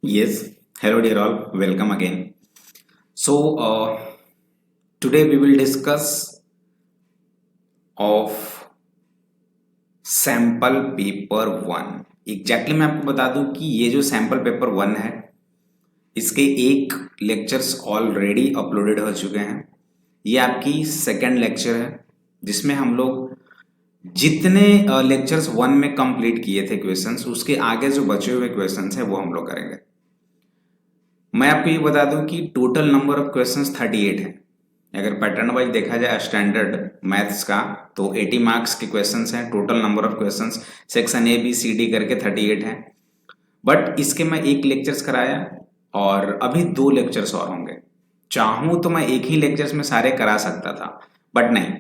Yes, hello dear all, welcome again. Today we will discuss of sample paper one. Exactly मैं आपको बता दूं कि ये जो सैंपल पेपर वन है इसके एक लेक्चर्स ऑलरेडी अपलोडेड हो चुके हैं। ये आपकी सेकंड लेक्चर है जिसमें हम लोग जितने लेक्चर्स वन में कंप्लीट किए थे क्वेश्चंस, उसके आगे जो बचे हुए क्वेश्चंस हैं वो हम लोग करेंगे। मैं आपको ये बता दूं कि टोटल नंबर ऑफ क्वेश्चंस 38 है। अगर पैटर्न वाइज देखा जाए स्टैंडर्ड मैथ्स का तो 80 मार्क्स के क्वेश्चंस हैं। Total number of questions section A B C D करके 38 है। बट इसके मैं एक लेक्चर्स कराया और अभी दो लेक्चर्स और होंगे। चाहूँ तो मैं एक ही लेक्चर्स में सारे करा सकता था, बट नहीं,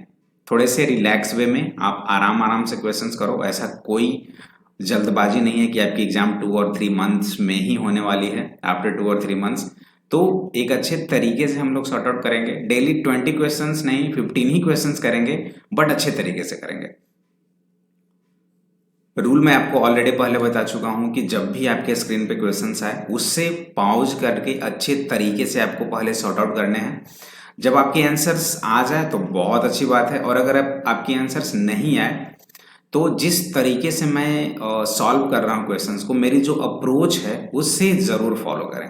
थोड़े से रिलैक्स वे में आप आराम आराम से क्वेश्चंस करो। ऐसा कोई जल्दबाजी नहीं है कि आपकी एग्जाम 2 और 3 मंथ्स में ही होने वाली है, आफ्टर 2 और 3 मंथ्स। तो एक अच्छे तरीके से हम लोग सॉर्ट आउट करेंगे। डेली 20 क्वेश्चंस नहीं, 15 ही क्वेश्चंस करेंगे, बट अच्छे तरीके से करेंगे। रूल मैं आपको ऑलरेडी पहले बता चुका हूं कि जब भी आपके स्क्रीन पे क्वेश्चंस आए उससे पॉज करके अच्छे तरीके से आपको पहले सॉर्ट आउट करने हैं। जब आपके आंसर्स आ जाए तो बहुत अच्छी बात है, और अगर आपके आंसर्स नहीं आए तो जिस तरीके से मैं सॉल्व कर रहा हूँ क्वेश्चंस को, मेरी जो अप्रोच है उससे ज़रूर फॉलो करें।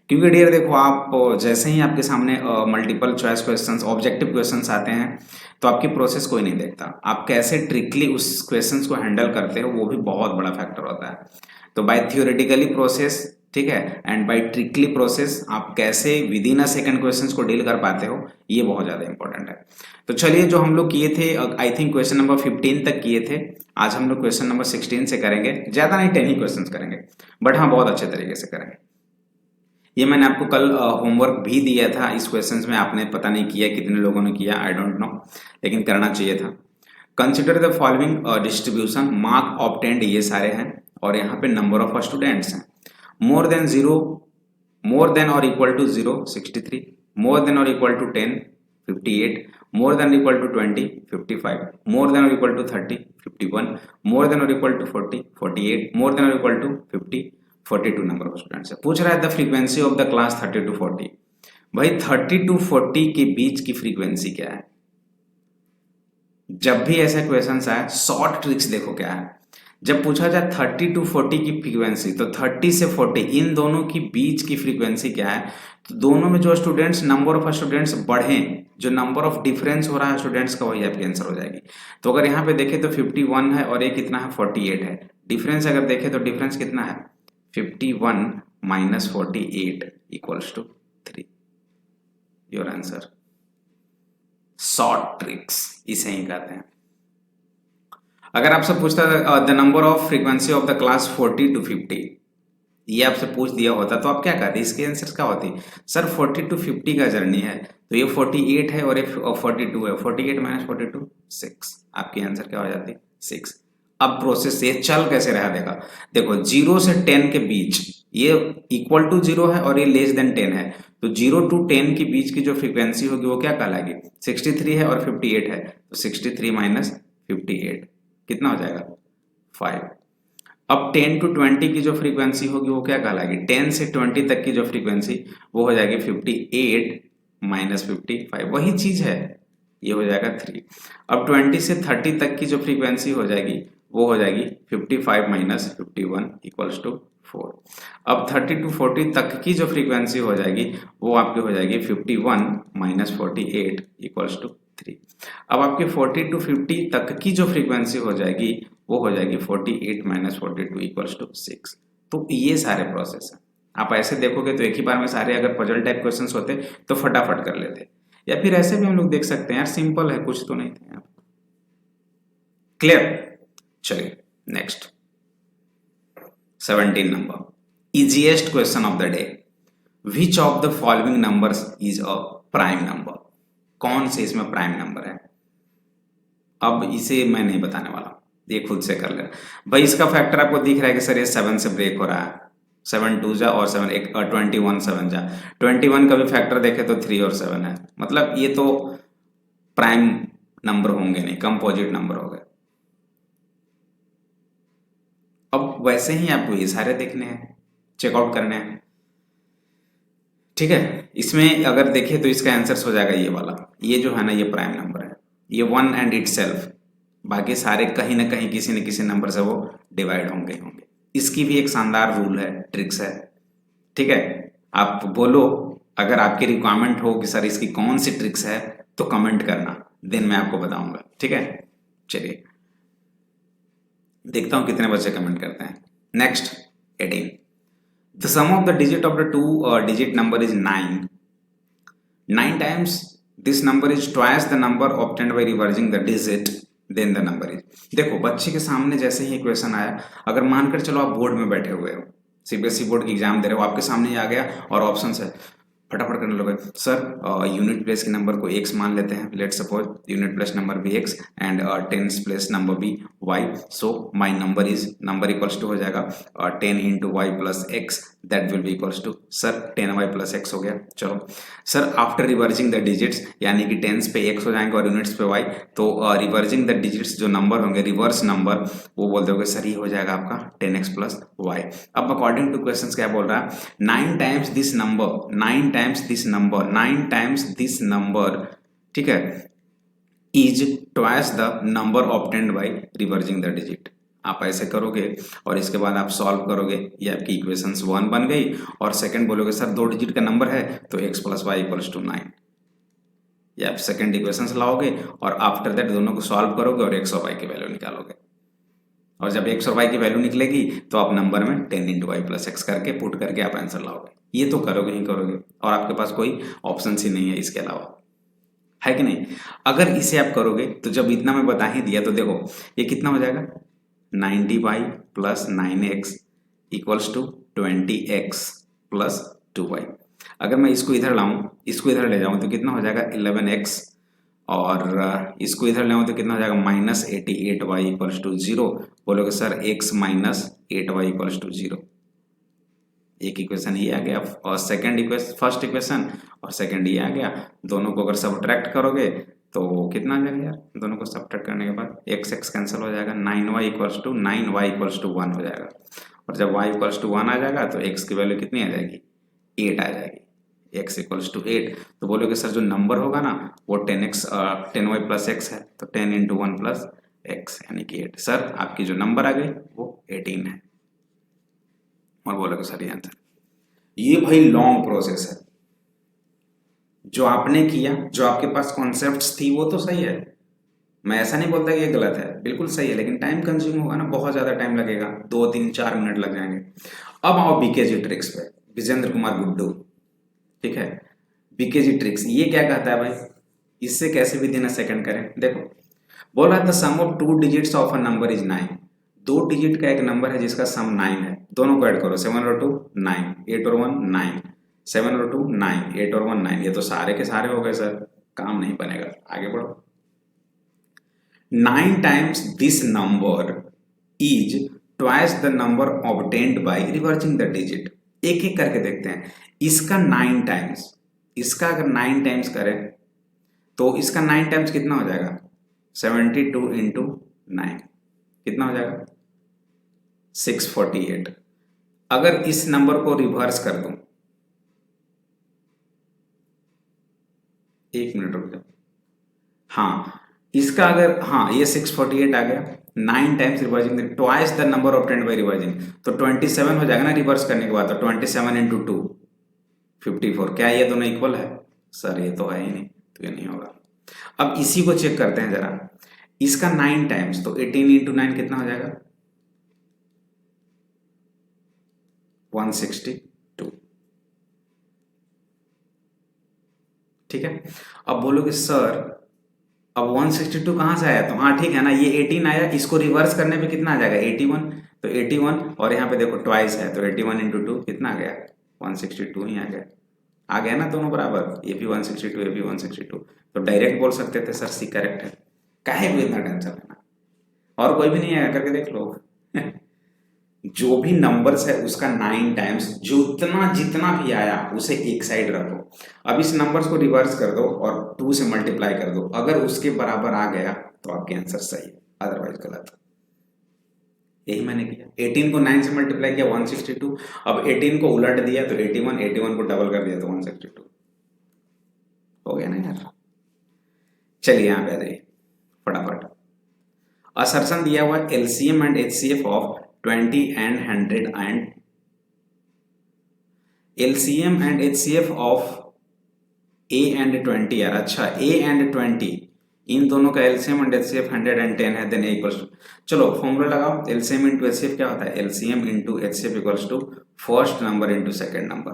क्योंकि डियर देखो, आप जैसे ही आपके सामने multiple choice questions, objective questions आते हैं तो आपकी प्रोसेस कोई नहीं देखता। आप कैसे ट्रिकली उस क्वेश्चंस को हैंडल करते हो वो भी बहुत बड़ा फैक्टर होता है। तो बाय थियोरेटिकली प्रोसेस, ठीक है, एंड बाय ट्रिकली प्रोसेस आप कैसे with in a second questions को डील कर पाते हो, ये बहुत ज़्यादा इंपॉर्टेंट है। तो चलिए, जो हम लोग किए थे, आई थिंक क्वेश्चन नंबर 15 तक किए थे। आज हम लोग क्वेश्चन नंबर 16 से करेंगे। ज़्यादा नहीं, 10 ही क्वेश्चन करेंगे, बट हाँ बहुत अच्छे तरीके से करेंगे। ये मैंने आपको कल होमवर्क भी दिया था इस क्वेश्चंस में, आपने पता नहीं किया, कितने लोगों ने किया आई डोंट नो, लेकिन करना चाहिए था। Consider the following distribution, mark obtained ये सारे हैं, और यहाँ पे नंबर ऑफ स्टूडेंट्स हैं। More than zero, more than और इक्वल टू 0 63, मोर देन और equal to 10 58, more than equal to 20 55, more than और इक्वल टू 30 51, मोर देन और इक्वल टू 40 48, मोर देन और equal to 50 42 number of students है। पूछ रहा है the frequency of the class 30 to 40। भाई 30 to 40 के बीच की फ्रीक्वेंसी क्या है? जब भी ऐसे क्वेश्चन आए, शॉर्ट ट्रिक्स देखो क्या है। जब पूछा जाए 30 to 40 की फ्रीक्वेंसी, तो 30 से 40 इन दोनों की बीच की फ्रीक्वेंसी क्या है? तो दोनों में जो स्टूडेंट्स, नंबर ऑफ स्टूडेंट्स बढ़े, जो नंबर ऑफ डिफरेंस हो रहा है स्टूडेंट्स का, वही आपकी आंसर हो जाएगी। तो अगर यहाँ पे देखें तो 51 है और ये कितना है, 48 है। डिफरेंस अगर देखें तो डिफरेंस कितना है, 51 minus 48 equals to 3। Your answer. Short tricks इसे ही कहते हैं। अगर आपसे पूछता the number of frequency of the class 40 to 50, ये आपसे पूछ दिया होता तो आप क्या कहते? इसके आंसर क्या होती? सर 40 to 50 का जर्नी है, तो ये 48 है और ये 42 है। 48 माइनस 42 6। आपकी आंसर क्या हो जाती? 6। अब प्रोसेस ये चल कैसे रहा देगा। देखो 0 से 10 के बीच, ये इक्वल टू 0 है और ये लेस देन 10 है, तो 0 to 10 के बीच की जो फ्रीक्वेंसी होगी वो क्या कहलाएगी? 63 है और 58 है, तो 63 माइनस 58 कितना हो जाएगा? 5। अब 10 to 20 की जो फ्रीक्वेंसी होगी वो क्या कहलाएगी? 10 से 20 तक की जो फ्रीक्वेंसी वो हो जाएगी 58 माइनस 55, वही चीज है, ये हो जाएगा 3। अब 20 से 30 तक की जो फ्रीक्वेंसी हो जाएगी वो हो जाएगी 55 माइनस 51 इक्वल्स टू 4। अब 30 to 40 तक की जो फ्रीक्वेंसी हो जाएगी वो आपकी हो जाएगी 51 माइनस 48 इक्वल्स टू 3। अब आपकी 40 to 50 तक की जो फ्रीक्वेंसी हो जाएगी वो हो जाएगी 48 माइनस 42 इक्वल्स टू 6। तो ये सारे प्रोसेस हैं। आप ऐसे देखोगे तो एक ही बार में सारे अगर पजल टाइप क्वेश्चंस होते तो फटाफट कर लेते, या फिर ऐसे भी हम लोग देख सकते हैं यार, सिंपल है, कुछ तो नहीं थे यार। क्लियर? चलिए next 17 number, easiest question of the day. Which of the following numbers is a prime number? कौन से इसमें प्राइम नंबर है? अब इसे मैं नहीं बताने वाला, ये खुद से कर ले भाई। इसका फैक्टर आपको दिख रहा है कि सर ये 7 से ब्रेक हो रहा है, 7 2 जा और 7 एक 21 7 जा। 21 का भी फैक्टर देखे तो 3 और 7 है, मतलब ये तो प्राइम नंबर होंगे नहीं, कंपोजिट नंबर हो गए। अब वैसे ही आपको ये सारे देखने हैं। चेकआउट करने हैं। ठीक है, इसमें अगर देखें तो इसका आंसर हो जाएगा ये वाला, ये जो है ना ये प्राइम नंबर है, ये वन एंड इट सेल्फ, बाकी सारे कहीं ना कहीं किसी न किसी नंबर से वो डिवाइड होंगे होंगे। इसकी भी एक शानदार रूल है, ट्रिक्स है। ठीक है, आप बोलो अगर आपकी रिक्वायरमेंट हो कि सर इसकी कौन सी ट्रिक्स है तो कमेंट करना, देन मैं आपको बताऊंगा। ठीक है, चलिए देखता हूं कितने बच्चे कमेंट करते हैं। Next 18, the sum of the digit of the two digit number is 9. 9 times this number is twice the number obtained by reversing the digit, then the number is। देखो बच्चे के सामने जैसे ही क्वेश्चन आया, अगर मानकर चलो आप बोर्ड में बैठे हुए हो, सीबीएसई बोर्ड की एग्जाम दे रहे हो, आपके सामने ही आ गया और ऑप्शन है, फटाफट करने लगे। सर यूनिट प्लेस के नंबर को x मान लेते हैं, let suppose unit place number भी x and tens place number भी y, so my number equals to हो जाएगा 10 into Y plus X, that will be equals to sir 10y plus X हो गया। चलो sir after reversing the digits, यानी कि tense पे x हो जाएंगे और यूनिट्स पे y, तो रिवर्जिंग द डिजिट्स जो नंबर होंगे रिवर्स नंबर, वो बोल दोगे सर ये हो जाएगा आपका 10x प्लस वाई। अब अकॉर्डिंग टू क्वेश्चन क्या बोल रहा है, 9 times this number, 9 times this number, 9 times this number, ठीक है, is twice the number obtained by reversing the digit. आप ऐसे करोगे और इसके बाद आप सॉल्व करोगे, ये आपकी इक्वेशंस 1 बन गई। और सेकंड बोलोगे सर 2 डिजिट का नंबर है तो x plus Y equals to 9, ये आप सेकंड इक्वेशंस लाओगे और आफ्टर दैट दोनों को सॉल्व करोगे और x और y की वैल्यू निकालोगे। और जब x और y की वैल्यू निकलेगी तो आप नंबर में 10 इंटू वाई प्लस एक्स करके पुट करके आप आंसर लाओगे। ये तो करोगे ही करोगे और आपके पास कोई ऑप्शन ही नहीं है इसके अलावा, है कि नहीं। अगर इसे आप करोगे तो जब इतना मैं बता ही दिया तो देखो ये कितना हो जाएगा, 90y plus 9x equals to 20x plus 2y। अगर मैं इसको इधर लाऊं, इसको इधर ले जाऊं तो कितना हो जाएगा 11x, और इसको इधर ले आऊं तो कितना हो जाएगा माइनस 88y इक्वल्स टू 0। बोलोगे sir x minus 8y equals to 0। एक इक्वेशन ये आ गया और सेकंड इक्वेशन, फर्स्ट इक्वेशन और सेकंड ये आ गया। दोनों को अगर सब्ट्रैक्ट करोगे तो कितना आ जाएगा यार, दोनों को सब्ट्रैक्ट करने के बाद x x कैंसिल हो जाएगा, 9y equals to 9y equals to 1 हो जाएगा। और जब y इक्वल्स टू 1 आ जाएगा तो x की वैल्यू कितनी आ जाएगी, 8 आ जाएगी, x इक्वल्स टू 8। तो बोलोगे सर जो नंबर होगा ना वो 10y प्लस एक्स है, तो 10 इंटू 1 प्लस एक्स यानी कि 8। सर आपकी जो नंबर आ गई वो 18 है। और बोलोगे सर ये आंसर। ये भाई लॉन्ग प्रोसेस है, जो आपने किया, जो आपके पास कॉन्सेप्ट्स थी वो तो सही है, मैं ऐसा नहीं बोलता कि ये गलत है, बिल्कुल सही है, लेकिन टाइम कंज्यूम होगा ना, बहुत ज्यादा टाइम लगेगा, 2 3 4 मिनट लग जाएंगे। अब आओ बीकेजी ट्रिक्स पे, विजेंद्र कुमार गुड्डू, ठीक है। बीकेजी ट्रिक्स ये क्या कहता है भाई, इससे कैसे भी दिन सेकंड करें। देखो बोल रहा था sum of 2 digits of a number is 9। 2 digit का एक नंबर है जिसका सम 9 है, दोनों को ऐड करो, 7 और 2 9, 8 और 1 9, 7 और 2 9, 8 और 1 9। ये तो सारे के सारे हो गए सर, काम नहीं बनेगा, आगे बढ़ो। 9 times this number is twice the number obtained by reversing the digit. एक एक करके देखते हैं। इसका 9 टाइम्स, इसका अगर 9 टाइम्स करें तो इसका 9 टाइम्स कितना हो जाएगा, 72 इंटू 9 कितना हो जाएगा 648। अगर इस नंबर को रिवर्स कर दूं, एक मिनट रुक जाओ, हाँ इसका अगर, हाँ ये 648 आ गया, 9 times reversing twice the number obtained by reversing, तो 27 हो जाएगा ना रिवर्स करने के बाद, तो 27 इंटू 2 54। क्या ये दोनों इक्वल है, सर ये तो है ही नहीं, तो ये नहीं होगा। अब इसी को चेक करते हैं जरा, इसका 9 टाइम्स, तो 18 इंटू 9 कितना हो जाएगा 162, ठीक है। अब बोलोगे सर अब 162 कहां से आया, तो हाँ ठीक है ना, ये 18 आया, इसको रिवर्स करने पे कितना आ जाएगा 81, तो 81 और यहाँ पे देखो ट्वाइस है, तो 81 इंटू 2 कितना आ गया 162 ही आ गया ना, दोनों बराबर, ये भी 162 ये भी 162। तो डायरेक्ट बोल सकते थे सर सी करेक्ट है, काहे को इतना टेंशन लेना, और कोई भी नहीं आया, करके देख लो। जो भी नंबर्स है उसका 9 टाइम्स, जितना भी आया उसे एक साइड रखो। अब इस नंबर्स को रिवर्स कर दो और 2 से मल्टीप्लाई कर दो, अगर उसके बराबर आ गया तो आपके आंसर सही है, अदरवाइज गलत। यही मैंने किया, 18 को 9 से मल्टीप्लाई किया 162, अब 18 को उलट दिया तो 81, 81 को डबल कर दिया तो 162 हो गया ना यार। चलिए यहाँ पे आ जाइए फटाफट। असर्शन दिया हुआ LCM and HCF of 20 and 100 and LCM and HCF of A and 20 यार। अच्छा ए एंड 20 इन दोनों का एलसीएम एंड एचसीएफ 110 है, देन ए इक्वल्स टू, चलो फॉर्मूला लगाओ। एलसीएम इंटू एचसीएफ क्या होता है, LCM into HCF equals to first number into second number,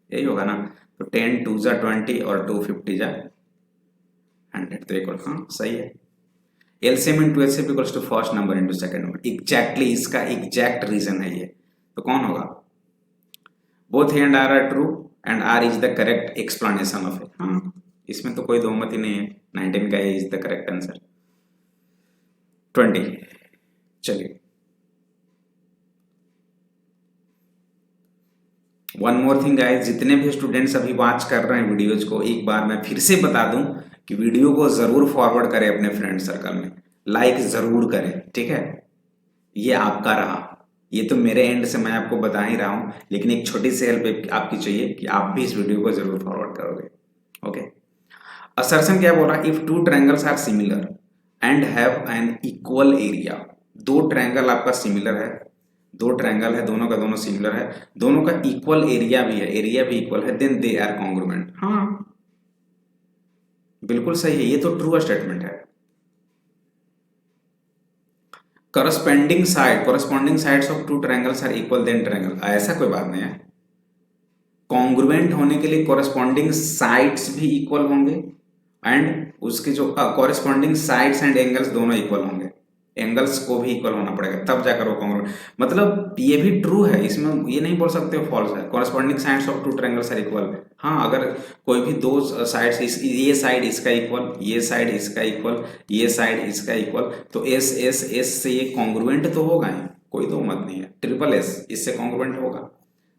यही होगा ना। तो 10 2 जा 20 और 2 50 जा 100, तो इक्वल, हाँ सही है। LCM into HCF equals to first number into second number, exactly इसका एग्जैक्ट रीजन है ये। तो कौन होगा, both A and R are true and R is the correct explanation of it. हाँ इसमें तो कोई दो मत ही नहीं है, 19 का इज द करेक्ट आंसर। 20, चलिए वन मोर थिंग गाइस, जितने भी स्टूडेंट्स अभी वॉच कर रहे हैं वीडियोज को, एक बार मैं फिर से बता दूं कि वीडियो को जरूर फॉरवर्ड करें अपने फ्रेंड सर्कल में, लाइक जरूर करें, ठीक है। ये आपका रहा, ये तो मेरे एंड से मैं आपको बता ही रहा हूं, लेकिन एक छोटी सी हेल्प आपकी चाहिए कि आप भी इस वीडियो को जरूर फॉरवर्ड करोगे। ओके, असर्शन क्या बोल रहा है, if two triangles are similar and have an equal area, दो ट्रायंगल आपका सिमिलर है, दो ट्रायंगल है, दोनों का दोनों सिमिलर है, दोनों का इक्वल एरिया भी है, एरिया भी इक्वल है, देन दे आर कॉन्ग्रुएंट। हाँ बिल्कुल सही है, ये तो ट्रू स्टेटमेंट है। Corresponding sides of two triangles are equal then triangle, ऐसा कोई बात नहीं है। कॉन्ग्रुएंट होने के लिए कॉरेस्पॉन्डिंग साइड्स भी इक्वल होंगे एंड उसके जो कॉरेस्पॉन्डिंग साइड्स एंड एंगल्स दोनों इक्वल होंगे, एंगल्स को भी इक्वल होना पड़ेगा तब जाकर वो कॉन्ग्रुएंट, मतलब ये भी ट्रू है, इसमें ये नहीं बोल सकते हो फॉल्स है। Corresponding sides of two triangles are equal, हाँ अगर कोई भी दो साइड्स, ये साइड इसका इक्वल, ये साइड इसका इक्वल, ये साइड इसका इक्वल, तो एस एस एस से ये कॉन्ग्रुएंट तो होगा ही, कोई दो मत नहीं है। ट्रिपल एस इससे कॉन्ग्रुएंट होगा,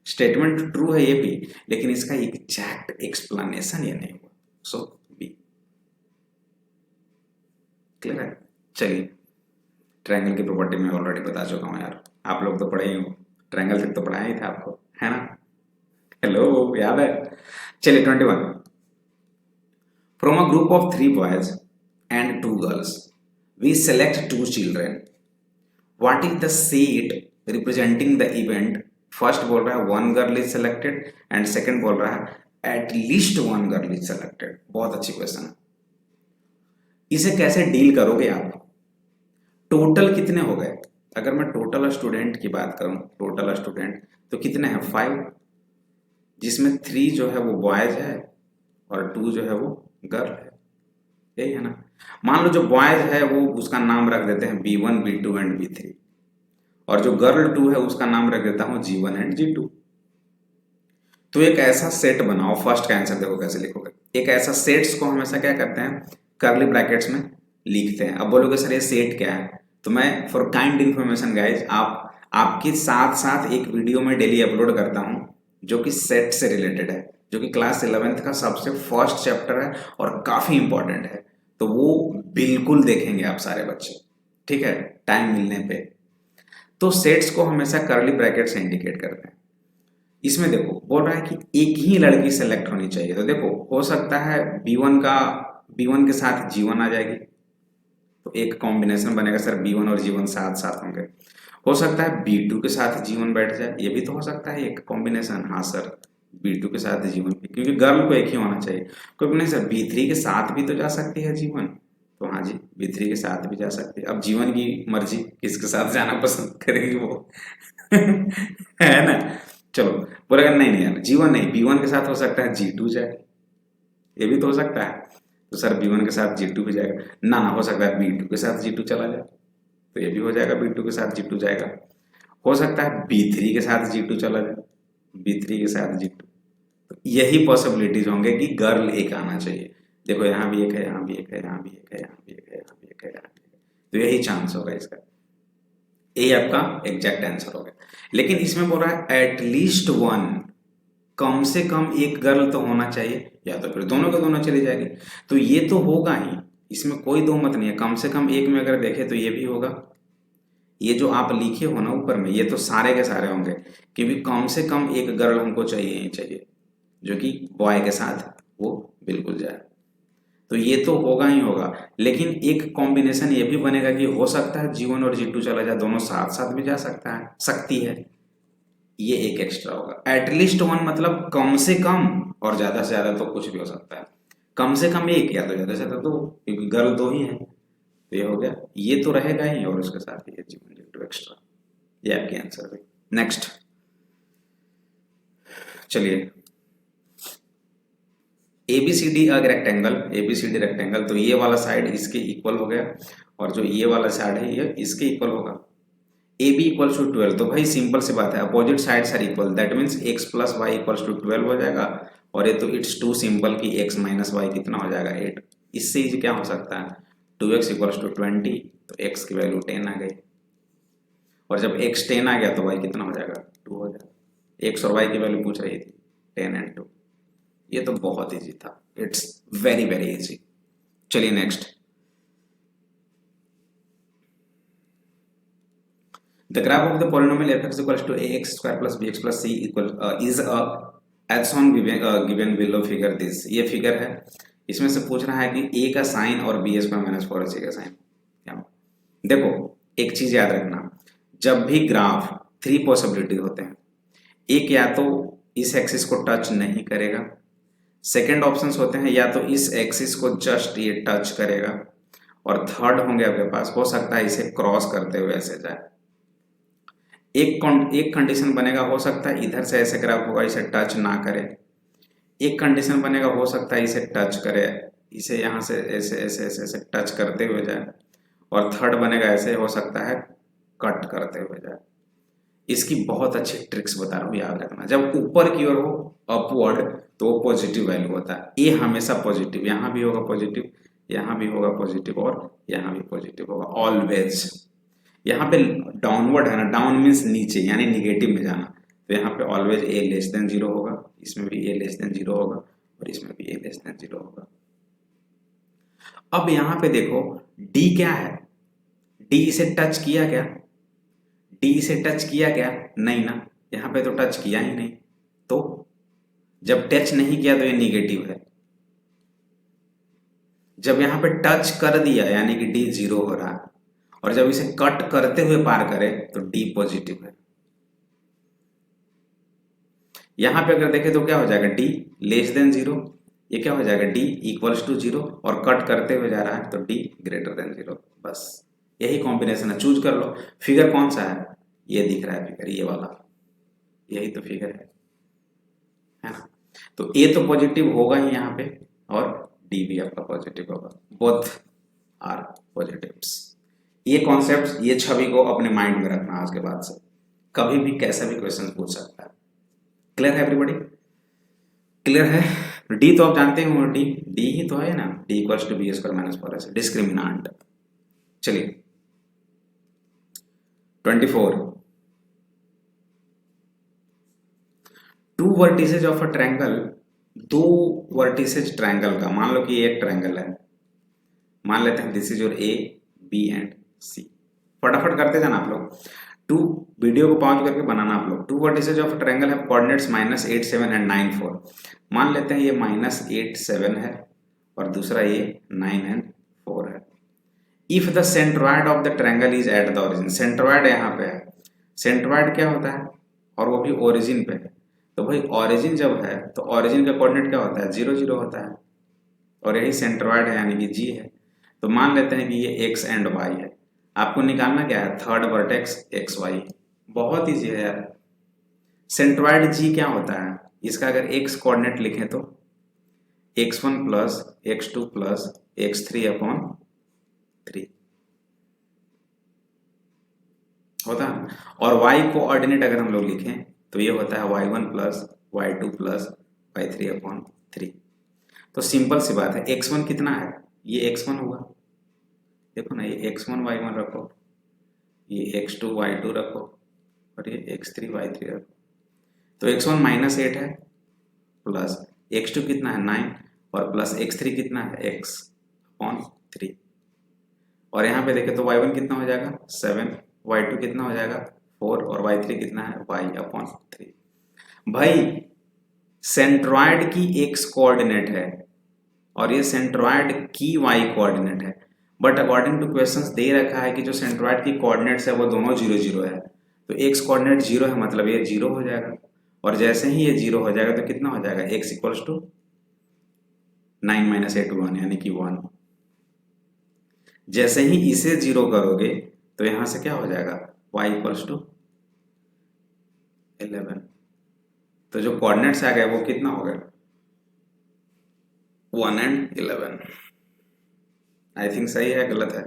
स्टेटमेंट ट्रू है ये भी, लेकिन इसका एग्जैक्ट एक्सप्लेनेशन ये नहीं हुआ। सो बी क्लियर है। चलिए ट्रायंगल की प्रॉपर्टी में ऑलरेडी बता चुका हूँ यार, आप लोग तो पढ़े ही हो, ट्रायंगल तक तो पढ़ाया ही था आपको, है ना। हेलो याद है। चलिए 21, from a group of 3 boys and 2 girls we select 2 children, what is the set representing the event. First बोल रहा है 1 girl is selected and second बोल रहा है एटलीस्ट 1 गर्ल इज सेलेक्टेड। बहुत अच्छी क्वेश्चन है, इसे कैसे डील करोगे आप। टोटल कितने हो गए, अगर मैं टोटल स्टूडेंट की बात करूं, टोटल स्टूडेंट तो कितने हैं 5, जिसमें 3 जो है वो बॉयज है और 2 जो है वो गर्ल है, यही है ना। मान लो जो बॉयज है वो उसका नाम रख देते हैं B1 B2 एंड B3, और जो गर्ल 2 है उसका नाम रख देता हूं G1 एंड G2। तो एक ऐसा सेट बनाओ, फर्स्ट का आंसर देखो कैसे लिखोगे। एक ऐसा सेट्स को हमेशा क्या करते हैं, कर्ली ब्रैकेट्स में लिखते हैं। अब बोलोगे सर ये सेट क्या है, तो मैं फॉर काइंड इन्फॉर्मेशन गाइज आपके साथ साथ एक वीडियो में डेली अपलोड करता हूं जो कि सेट से रिलेटेड है, जो कि क्लास 11th का सबसे फर्स्ट चैप्टर है और काफी इंपॉर्टेंट है, तो वो बिल्कुल देखेंगे आप सारे बच्चे, ठीक है, टाइम मिलने पे। तो सेट्स को हमेशा कर्ली ब्रैकेट से इंडिकेट करते हैं। इसमें देखो बोल रहा है कि एक ही लड़की सेलेक्ट होनी चाहिए, तो देखो हो सकता है B1 के साथ G1 आ जाएगी, तो एक कॉम्बिनेशन बनेगा सर B1 और G1 साथ साथ होंगे। हो सकता है B2 के साथ G1 बैठ जाए, ये भी तो हो सकता है एक कॉम्बिनेशन। हाँ सर B2 के साथ G1 भी, क्योंकि गर्ल को एक ही होना चाहिए। कोई नहीं सर B3 के साथ भी तो जा सकती है G1, तो हाँ जी B3 के साथ भी जा सकती है। अब G1 की मर्जी, किसके साथ जाना पसंद करेगी वो है ना। चलो बोलेगा नहीं यार G1 नहीं, B1 के साथ हो सकता है G2 जाए, ये भी तो हो सकता है। तो सर B1 के साथ G2 भी जाएगा ना, हो सकता है B2 के साथ G2 चला जाए, तो ये भी हो जाएगा, B2 के साथ G2 जाएगा। हो सकता है B3 के साथ G2 चला जाए, B3 के साथ G2, तो यही पॉसिबिलिटीज होंगे कि गर्ल एक आना चाहिए। देखो यहाँ भी एक है, यहाँ भी एक है, यहाँ भी एक है, यहाँ भी एक है, यहाँ भी एक है, यहाँ भी एक है, तो यही चांस होगा इसका, यही आपका एग्जैक्ट आंसर होगा। लेकिन इसमें बोल रहा है एटलीस्ट 1, कम से कम एक गर्ल तो होना चाहिए, या तो फिर दोनों के दोनों चली जाएगी, तो ये तो होगा ही, इसमें कोई दो मत नहीं है। कम से कम एक में अगर देखे तो ये भी होगा, ये जो आप लिखे हो ना ऊपर में, ये तो सारे के सारे होंगे, क्योंकि कम से कम एक गर्ल हमको चाहिए ही चाहिए जो कि बॉय के साथ वो बिल्कुल जाए। तो ये तो होगा ही होगा, लेकिन एक कॉम्बिनेशन ये भी बनेगा कि हो सकता है G1 और G2 चला जाए, दोनों साथ साथ भी जा सकती है। ये एक एक्स्ट्रा होगा। एटलीस्ट वन मतलब कम से कम, और ज्यादा से ज्यादा तो कुछ भी हो सकता है। कम से कम एक, या तो ज्यादा से ज्यादा दो, क्योंकि गर्ल दो ही है। तो ये हो गया, ये तो रहेगा ही, और उसके साथ ये G1 G2 एक्स्ट्रा। ये आपके आंसर है। नेक्स्ट चलिए, ABCD अगर रेक्टेंगल, ABCD रेक्टेंगल, तो ये वाला साइड इसके इक्वल हो गया, और जो ये वाला साइड है ये इसके इक्वल होगा। AB इक्वल्स टू 12, तो भाई सिंपल सी बात है, opposite sides are equal, that means x plus Y equals to 12 हो जाएगा। और ये तो इट्स टू सिंपल कि x माइनस वाई कितना हो जाएगा 8। इससे इजी क्या हो सकता है, 2x इक्वल्स टू 20, तो x की वैल्यू 10 आ गई, और जब x 10 आ गया तो y कितना हो जाएगा 2 हो जाएगा। x और y की वैल्यू पूछ रही थी, 10 एंड 2। ये तो बहुत इजी था, इट्स वेरी वेरी इजी। चलिए next, the graph of the polynomial f(x) equals to ax square plus bx plus c equal is as on given below figure this। ये फिगर है, इसमें से पूछ रहा है कि a का साइन और b स्क्वायर माइनस 4ac का साइन क्या हो। देखो एक चीज याद रखना, जब भी ग्राफ 3 पॉसिबिलिटी होते हैं, एक या तो इस एक्सिस को टच नहीं करेगा, सेकेंड ऑप्शंस होते हैं या तो इस एक्सिस को जस्ट ये टच करेगा, और थर्ड होंगे आपके पास, हो सकता है इसे क्रॉस करते हुए ऐसे जाए। एक कंडीशन बनेगा, हो सकता है इधर से ऐसे ग्राफ होगा इसे टच ना करे। एक कंडीशन बनेगा, हो सकता है इसे टच करे, इसे यहाँ से ऐसे ऐसे ऐसे ऐसे टच करते हुए जाए। और थर्ड बनेगा ऐसे, हो सकता है कट करते हुए जाए। इसकी बहुत अच्छी ट्रिक्स बता रहा हूँ, याद रखना। जब ऊपर की ओर हो अपवर्ड तो पॉजिटिव वैल्यू होता है, ये हमेशा पॉजिटिव, यहाँ भी होगा पॉजिटिव, यहाँ भी होगा पॉजिटिव, और यहाँ भी पॉजिटिव होगा ऑलवेज। यहाँ पे डाउनवर्ड है ना, डाउन मीन्स नीचे, यानी निगेटिव में जाना, तो यहाँ पे ऑलवेज a लेस देन 0 होगा, इसमें भी a लेस देन 0 होगा, और इसमें भी a लेस देन 0 होगा। अब यहाँ पे देखो d क्या है, d इसे टच किया क्या, d इसे टच किया क्या, नहीं ना, यहाँ पे तो टच किया ही नहीं, तो जब टच नहीं किया तो ये निगेटिव है। जब यहाँ पे टच कर दिया यानी कि d 0 हो रहा है, और जब इसे कट करते हुए पार करें तो d पॉजिटिव है। यहां पे अगर देखें तो क्या हो जाएगा, d लेस देन 0, ये क्या हो जाएगा d इक्वल्स टू 0, और कट करते हुए जा रहा है तो d ग्रेटर देन 0। बस यही कॉम्बिनेशन है, चूज कर लो। फिगर कौन सा है, ये दिख रहा है फिगर, ये वाला, यही तो फिगर है ना। तो a तो पॉजिटिव होगा ही यहाँ पे, और d भी आपका पॉजिटिव होगा, बोथ आर पॉजिटिव्स। ये कॉन्सेप्ट, ये छवि को अपने माइंड में रखना, आज के बाद से कभी भी कैसा भी क्वेश्चन पूछ सकता है। क्लियर है एवरीबॉडी, क्लियर है। डी तो आप जानते हो, डी डी ही तो है ना, D equals to B square minus 4ac discriminant. चलिए 24, two vertices of a triangle, दो वर्टिसेज ट्रायंगल का, मान लो कि एक ट्रायंगल है, मान लेते हैं this is your A B and C. फटाफट करते जाना आप लोग, टू वीडियो को पॉज करके बनाना आप लोग। टू वर्टिसेज ऑफ ट्रायंगल है, कोऑर्डिनेट्स -8 7 एंड 9 4। मान लेते हैं ये -8 7 है, और दूसरा ये 9 एंड 4 है। If the centroid of the triangle is at the origin, centroid यहाँ पे है, सेंट्रॉइड क्या होता है, और वो भी ओरिजिन पे है। तो भाई ओरिजिन जब है तो ओरिजिन का कोऑर्डिनेट क्या होता है, 0 0 होता है, और यही सेंट्रॉइड है यानी कि जी है। तो मान लेते हैं कि ये x एंड y है, आपको निकालना क्या है, थर्ड वर्टेक्स एक्स वाई। बहुत ईजी है यार। सेंट्रॉइड जी क्या होता है, इसका अगर x कोऑर्डिनेट लिखें तो x1 plus x2 plus x3 upon 3 होता है, और y कोऑर्डिनेट अगर हम लोग लिखें तो ये होता है y1 plus y2 plus y3 upon 3। तो सिंपल सी बात है, x1 कितना है, ये x1 हुआ, देखो ना, ये x1 y1 रखो, ये x2 y2 रखो, और ये x3 y3 रखो। तो x1 -8 है, प्लस x2 कितना है 9, और प्लस x3 कितना है x अपॉन 3, और यहाँ पे देखें तो y1 कितना हो जाएगा 7, y2 कितना हो जाएगा 4 और y3 कितना है y/3। भाई सेंट्रॉयड की x कोऑर्डिनेट है और ये सेंट्रॉयड की y कोऑर्डिनेट है, बट अकॉर्डिंग टू क्वेश्चंस दे रखा है कि जो सेंट्रॉयड की कोऑर्डिनेट्स है वो दोनों 0 0 है, तो x कोऑर्डिनेट 0 है मतलब ये 0 हो जाएगा, और जैसे ही ये 0 हो जाएगा तो कितना हो जाएगा x इक्वल्स टू 9 - 8 1 यानी कि 1। जैसे ही इसे 0 करोगे तो यहां से क्या हो जाएगा y इक्वल्स टू 11। तो जो कोऑर्डिनेट्स आ गए वो कितना हो गया 1 and 11। आई थिंक सही है गलत है,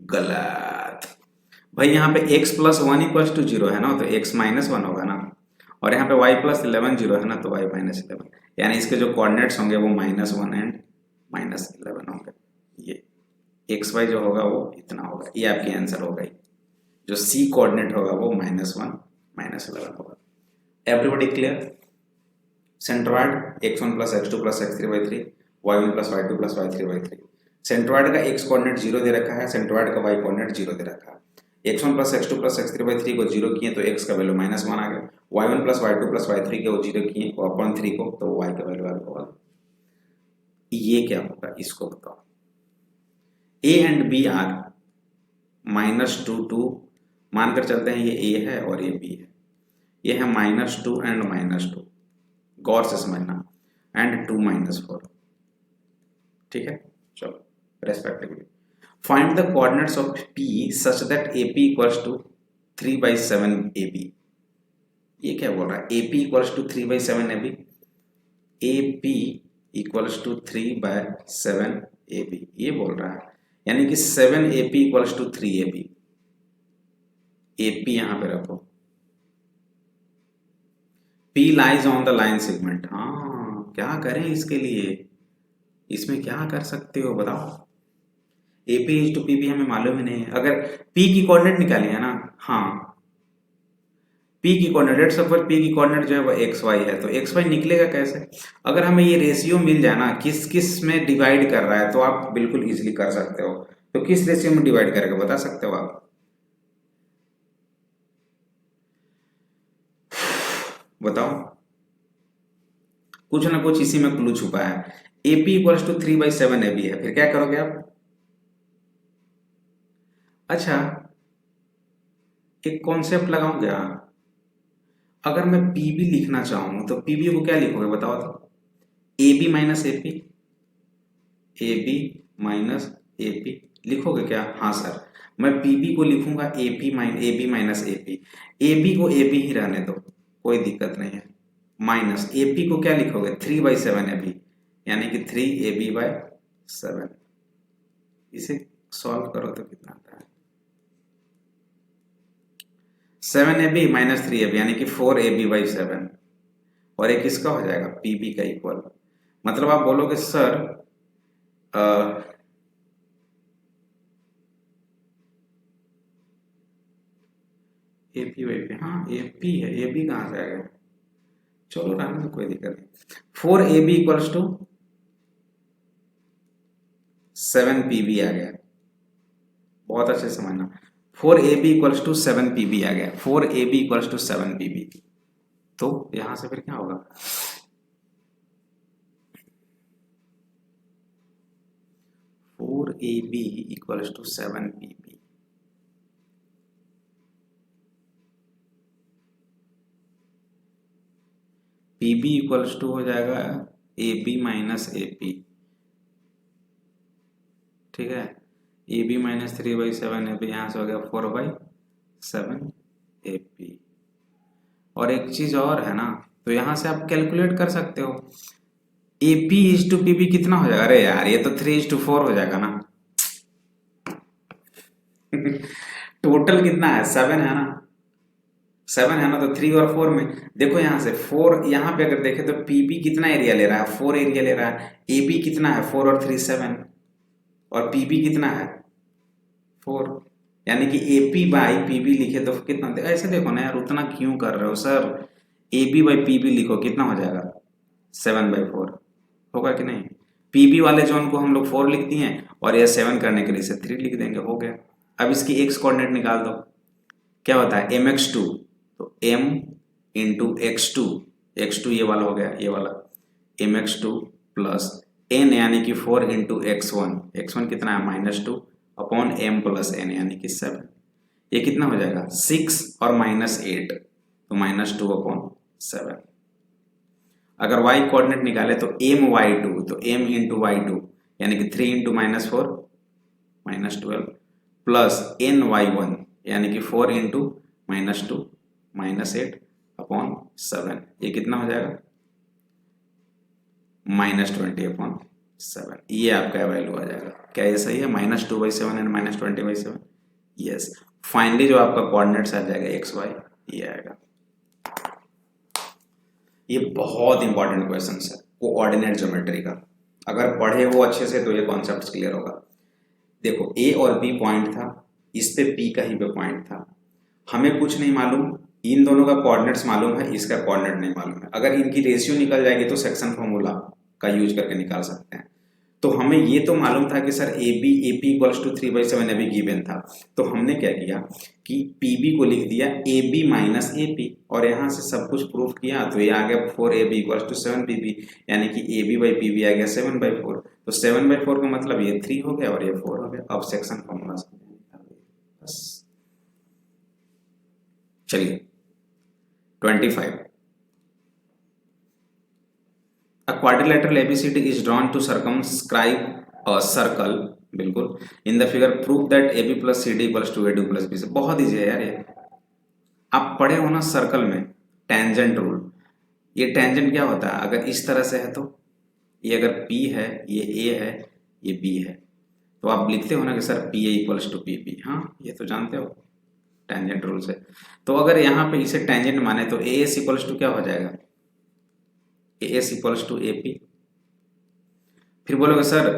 गलत। भाई यहाँ पे x + 1 = 0 है ना, तो x - 1 होगा ना, और यहाँ पे y + 11 0 है ना, तो y - 11, यानी इसके जो कोऑर्डिनेट्स होंगे वो -1 and -11 होंगे। ये एक्स वाई जो होगा वो इतना होगा, ये आपकी आंसर होगा। जो सी कोऑर्डिनेट होगा वो -1 -11 होगा। Everybody clear? Centroid x1 + x2 + x3/3 y1 + y2 + y3/3। Centroid का x कोऑर्डिनेट 0 दे रखा है, सेंट्रॉयड का y कोऑर्डिनेट 0 दे रखा है। x1 + x2 + x3/3 को 0 किए तो x का वैल्यू -1 आ गया। y1 + y2 + y3 को 0 किए अपॉन 3 को, तो y का वैल्यू आ गया। ये क्या होगा इसको बताओ। a एंड b आर -2 2, मानकर चलते हैं ये a है और ये b है। ये है -2 एंड -2, गौर से समझना, एंड 2 - 4। ठीक है, चलो respectively find the coordinates of p such that AP = 3/7 AB। ये क्या बोल रहा है, AP = 3/7 AB, AP = 3/7 AB ये बोल रहा है, यानी कि 7 AP = 3 AB। AP यहां पे रखो, P lies on the line segment. हाँ, क्या करें इसके लिए, इसमें क्या कर सकते हो बताओ। AP = PB हमें मालूम ही नहीं है। अगर P की कोऑर्डिनेट निकाली है ना, हाँ P की कोऑर्डिनेट, सपोज P की कोऑर्डिनेट जो है वो XY है, तो XY निकलेगा कैसे। अगर हमें ये रेशियो मिल जाए ना किस किस में डिवाइड कर रहा है, तो आप बिल्कुल इजीली कर सकते हो। तो किस रेशियो में डिवाइड करेगा बता सकते हो आप, बताओ। कुछ ना कुछ इसी में क्लू छुपा है। AP = 3/7 AB है, फिर क्या करोगे आप। अच्छा, एक कॉन्सेप्ट लगाऊं क्या, अगर मैं PB लिखना चाहूं तो PB को क्या लिखोगे बताओ तो। AB - AP, AB - AP लिखोगे क्या। हाँ सर, मैं PB को लिखूंगा AB - AP। AB को AB ही रहने दो, कोई दिक्कत नहीं है। माइनस AP को क्या लिखोगे 3/7 AB, यानी कि 3AB/7। इसे सॉल्व करो तो कितना आता है 7AB - 3AB, यानी कि 4AB/7, और एक इसका हो जाएगा PB का इक्वल। मतलब आप बोलोगे सर AP/AP, हाँ AP है, AB कहाँ से आ गया, चलो रहने दो कोई दिक्कत नहीं। 4AB = 7PB आ गया, बहुत अच्छे से समझना। 4AB = 7PB आ गया, 4AB = 7PB। तो यहां से फिर क्या होगा 4AB = 7PB। PB = हो जाएगा AB - AP, ठीक है। AB - 3/7 AP, यहाँ से हो गया 4/7 AP। और एक चीज और है ना, तो यहाँ से आप कैलकुलेट कर सकते हो AP = PB कितना हो जाएगा। अरे यार ये तो 3:4 हो जाएगा ना। टोटल कितना है 7 है ना, 7 है ना, तो 3 और 4 में देखो, यहाँ से 4, यहाँ पे अगर देखें तो PB कितना एरिया ले रहा है 4 एरिया ले रहा है। AB कितना है 4 और 3 7, और PB कितना है 4, यानी कि AP/PB लिखे तो कितना, ऐसे देखो ना यार, उतना क्यों कर रहे हो सर। AB/PB लिखो कितना हो जाएगा 7/4, होगा कि नहीं। पीबी वाले जोन को हम लोग 4 लिख दिए और ये 7 करने के लिए इसे 3 लिख देंगे, हो गया। अब इसकी एक्स कोऑर्डिनेट निकाल दो, क्या होता है mx2, तो m इंटू x2 ये वाला हो गया, ये वाला mx2 प्लस n यानी कि 4 इंटू x1 कितना है -2 अपॉन m प्लस n यानी कि 7, ये कितना हो जाएगा 6 और -8 तो -2 अपॉन 7। अगर y कोऑर्डिनेट निकाले तो my2 तो m इंटू y2 यानी कि 3 इंटू -4 -12 प्लस ny1 यानी कि 4 इंटू -2 -8 अपॉन 7, ये कितना हो जाएगा -20 अपॉन 7, ये आपका वैल्यू आ जाएगा। क्या ये सही है? -2/7 एंड -20/7, यस। फाइनली जो आपका कोऑर्डिनेट्स आ जाएगा एक्स वाई, ये आएगा। ये बहुत इंपॉर्टेंट क्वेश्चन है कोऑर्डिनेट ज्योमेट्री का, अगर पढ़े वो अच्छे से तो ये कॉन्सेप्ट क्लियर होगा। देखो ए और बी पॉइंट था, इस पे पी कहीं पे पॉइंट था, हमें कुछ नहीं मालूम, इन दोनों का कोऑर्डिनेट्स मालूम है, इसका कोऑर्डिनेट नहीं मालूम है। अगर इनकी रेशियो निकल जाएगी तो सेक्शन फॉर्मूला का यूज करके निकाल सकते हैं। तो हमें ये तो मालूम था कि सर एपी इक्वल्स टू 3/7 अभी गिवन था, तो हमने क्या किया कि पीबी को लिख दिया AB माइनस एपी और यहाँ से सब कुछ प्रूफ किया, तो ये आ गया 4AB इक्वल्स टू 7PB, यानी कि AB बाई पीबी आ गया 7/4, तो 7/4 का मतलब ये 3 हो गया और ये 4 हो गया। अब सेक्शन फॉर्मूला बस। चलिए 25, A quadrilateral ABCD is drawn to circumscribe a circle, बिल्कुल, in the figure prove that AB plus CD equals to AD plus BC। बहुत ईजी है यार ये, आप पढ़े हो ना सर्कल में टेंजेंट रूल। ये टेंजेंट क्या होता है? अगर इस तरह से है तो ये अगर P है, ये A है, ये B है, तो आप लिखते हो ना कि sir PA equals to PP, हाँ ये तो जानते हो टेंजेंट रूल से। तो अगर यहाँ पे इसे टेंजेंट माने तो AS इक्वल्स टू क्या हो जाएगा AS इक्वल्स टू AP। फिर बोलोगे sir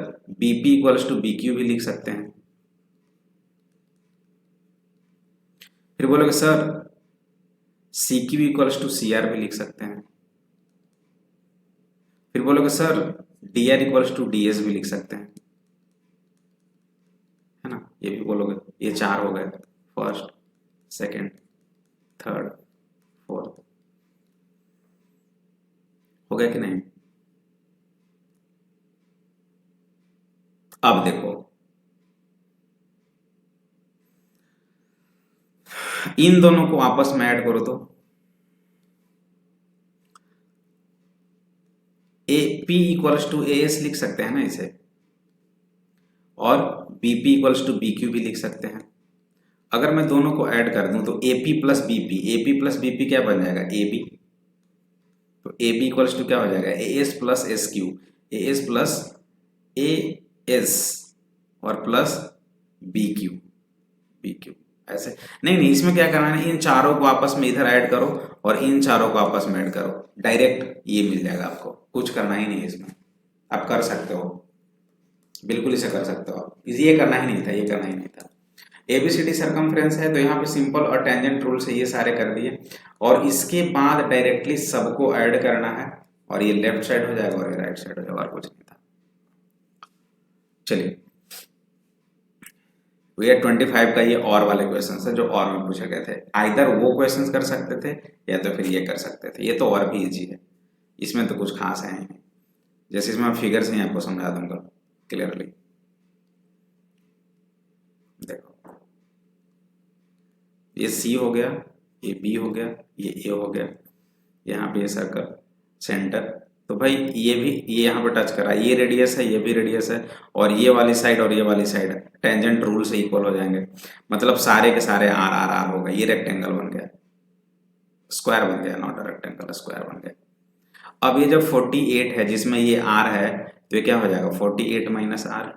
BP equals to BQ भी लिख सकते हैं। फिर बोलोगे sir CQ equals to CR भी लिख सकते हैं। फिर बोलोगे sir DR equals to DS भी लिख सकते हैं, है ना, ये भी बोलोगे। ये 4 हो गए, फर्स्ट, सेकंड, थर्ड, फोर्थ, हो गया कि नहीं? अब देखो इन दोनों को आपस में ऐड करो तो AP इक्वल्स टू AS लिख सकते हैं ना इसे, और BP इक्वल्स टू BQ भी लिख सकते हैं। अगर मैं दोनों को ऐड कर दूं तो AP प्लस BP क्या बन जाएगा AB, तो AB इक्वल्स टू क्या हो जाएगा AS plus SQ, AS plus AS और प्लस BQ। ऐसे नहीं, इसमें क्या करना है, इन चारों को आपस में इधर ऐड करो और इन चारों को आपस में ऐड करो, डायरेक्ट ये मिल जाएगा आपको, कुछ करना ही नहीं है इसमें। आप कर सकते हो, बिल्कुल इसे कर सकते हो आप, ये करना ही नहीं था, ये करना ही नहीं था। ABCD सर्कमफ्रेंस है तो यहाँ पे सिंपल और टेंजेंट रूल से ये सारे कर दिए, और इसके बाद डायरेक्टली सबको ऐड करना है और ये लेफ्ट साइड हो जाएगा और ये राइट साइड हो जाएगा, और कुछ नहीं था। चलिए ये 25 का ये और वाले क्वेश्चन है जो और में पूछे गए थे, आइदर वो क्वेश्चन कर सकते थे या तो फिर ये कर सकते थे। ये तो और भी इजी है, इसमें तो कुछ खास है नहीं, जैसे इसमें मैं फिगर से ही आपको समझा दूंगा क्लियरली। देखो ये C हो गया, ये B हो गया, ये A हो गया, यहाँ पे ये सर्कल सेंटर, तो भाई ये भी ये यहाँ पे टच करा, ये रेडियस है, ये भी रेडियस है, और ये वाली साइड और ये वाली साइड टेंजेंट रूल से इक्वल हो जाएंगे, मतलब सारे के सारे आर आर आर हो गए, ये रेक्टेंगल बन गया, स्क्वायर बन गया, नॉट अ रेक्टेंगल, स्क्वायर बन गया। अब ये जब 48 है जिसमें ये आर है तो ये क्या हो जाएगा 48 माइनस आर,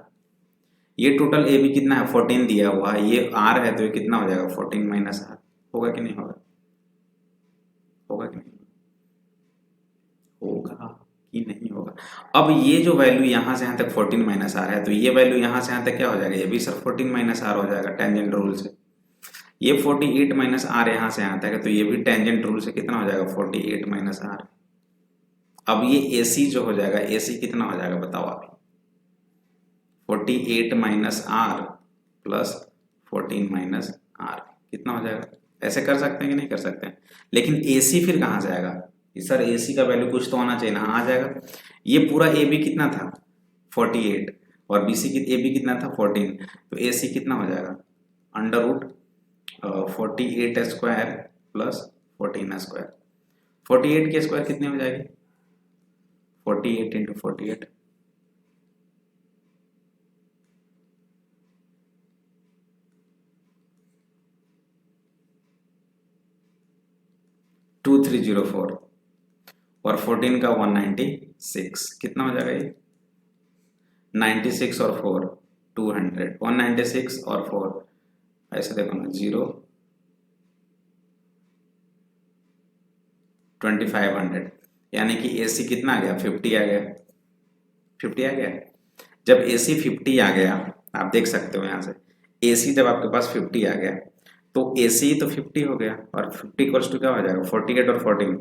ये टोटल ए बी कितना है 14 दिया हुआ है, ये आर है तो ये कितना हो जाएगा 14 माइनस आर, होगा कि नहीं होगा, होगा कि नहीं होगा कि नहीं होगा। अब ये जो वैल्यू यहाँ से यहाँ तक 14 माइनस आर है तो ये वैल्यू यहाँ से यहाँ तक क्या हो जाएगा, ये भी सर 14 माइनस आर हो जाएगा टेंजेंट रूल से। ये 48 माइनस आर यहाँ से यहाँ तक है तो ये भी टेंजेंट रूल से कितना हो जाएगा 48 माइनस आर। अब ये AC जो हो जाएगा AC कितना हो जाएगा बताओ आप, 48 minus R plus 14 minus R कितना हो जाएगा? ऐसे कर सकते हैं कि नहीं कर सकते हैं? लेकिन AC फिर कहाँ जाएगा? सर AC का वैल्यू कुछ तो होना चाहिए ना, हाँ आ जाएगा। ये पूरा AB कितना था? 48 और BC की AB कितना था? 14, तो AC कितना हो जाएगा? Under root 48 square plus 14 square. 48 के स्क्वायर कितने हो जाएगी? 48 इंटू 48 2304 और 14 का 196 कितना हो जाएगा ये? 96 और 4 200, 196 और 4 ऐसे देखो ना 0 2500, यानी कि AC कितना आ गया? 50 आ गया। 50 आ गया। जब AC 50 आ गया, आप देख सकते हो यहाँ से AC जब आपके पास 50 आ गया तो AC तो 50 हो गया और 50 इक्वल्स टू क्या हो जाएगा? 48 और 14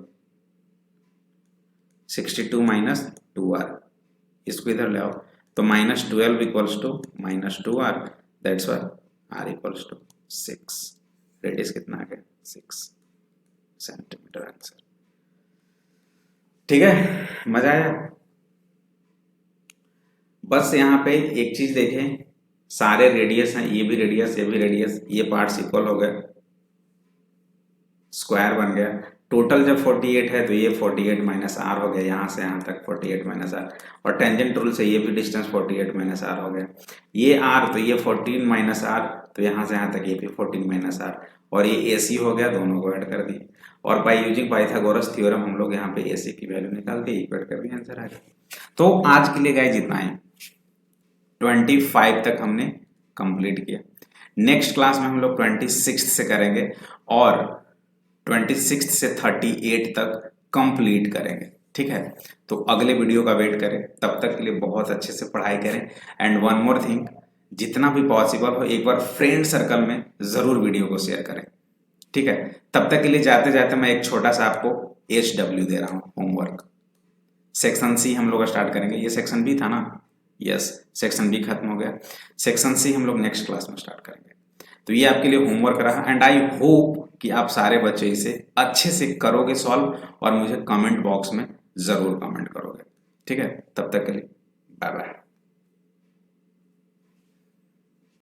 62 माइनस 2R, इसको इधर ले आओ तो -12 equals to -2R, that's why R equals to 6। Radius कितना आ गया? 6 सेंटीमीटर आंसर। ठीक है, मजा आया? बस यहाँ पे एक चीज देखें, सारे रेडियस हैं, ये भी रेडियस, ये भी रेडियस, ये पार्ट्स इक्वल हो गए, स्क्वायर बन गया। टोटल जब 48 है तो ये 48 माइनस आर हो गया, यहाँ से यहाँ तक 48 माइनस आर, और टेंजेंट रूल से ये भी डिस्टेंस 48 माइनस आर हो गया। ये आर तो ये 14 माइनस आर, तो यहाँ से यहाँ तक ये भी 14 माइनस आर, और ये AC हो गया, दोनों को ऐड कर दिए और बाय यूजिंग पाइथागोरस थ्योरम हम लोग यहाँ पे AC की वैल्यू निकाल के इक्वेट कर दिए, आंसर आ गया। तो आज के लिए गाइस इतना ही, 25 तक हमने कंप्लीट किया। नेक्स्ट क्लास में हम लोग 26 से करेंगे और 26 से 38 तक कंप्लीट करेंगे। ठीक है, तो अगले वीडियो का वेट करें, तब तक के लिए बहुत अच्छे से पढ़ाई करें। एंड वन मोर थिंग, जितना भी पॉसिबल हो एक बार फ्रेंड सर्कल में जरूर वीडियो को शेयर करें। ठीक है, तब तक के लिए जाते जाते मैं एक छोटा सा आपको HW दे रहा हूँ, होमवर्क। सेक्शन C हम लोग स्टार्ट करेंगे, ये सेक्शन B था ना, यस सेक्शन B खत्म हो गया, सेक्शन C हम लोग नेक्स्ट क्लास में स्टार्ट करेंगे। तो ये आपके लिए होमवर्क रहा एंड आई होप कि आप सारे बच्चे इसे अच्छे से करोगे सॉल्व और मुझे कमेंट बॉक्स में जरूर कमेंट करोगे। ठीक है, तब तक के लिए बाय बाय।